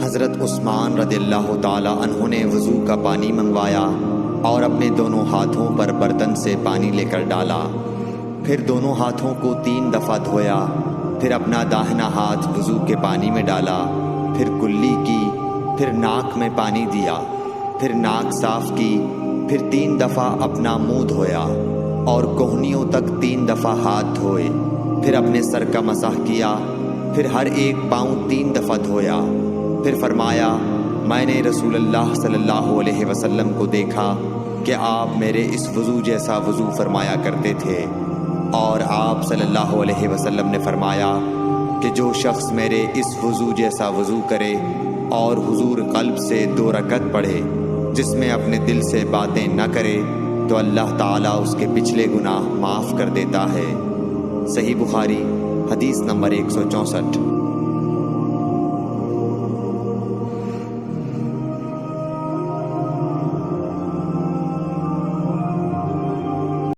حضرت عثمان رضی اللہ تعالیٰ عنہ نے وضو کا پانی منگوایا اور اپنے دونوں ہاتھوں پر برتن سے پانی لے کر ڈالا، پھر دونوں ہاتھوں کو 3 دفعہ دھویا، پھر اپنا داہنا ہاتھ وضو کے پانی میں ڈالا، پھر کلی کی، پھر ناک میں پانی دیا، پھر ناک صاف کی، پھر 3 دفعہ اپنا منہ دھویا اور کوہنیوں تک 3 دفعہ ہاتھ دھوئے، پھر اپنے سر کا مسح کیا، پھر ہر ایک پاؤں 3 دفعہ دھویا، پھر فرمایا میں نے رسول اللہ صلی اللہ علیہ وسلم کو دیکھا کہ آپ میرے اس وضو جیسا وضو فرمایا کرتے تھے، اور آپ صلی اللہ علیہ وسلم نے فرمایا کہ جو شخص میرے اس وضو جیسا وضو کرے اور حضور قلب سے 2 رکعت پڑھے جس میں اپنے دل سے باتیں نہ کرے تو اللہ تعالیٰ اس کے پچھلے گناہ معاف کر دیتا ہے۔ صحیح بخاری حدیث نمبر 164۔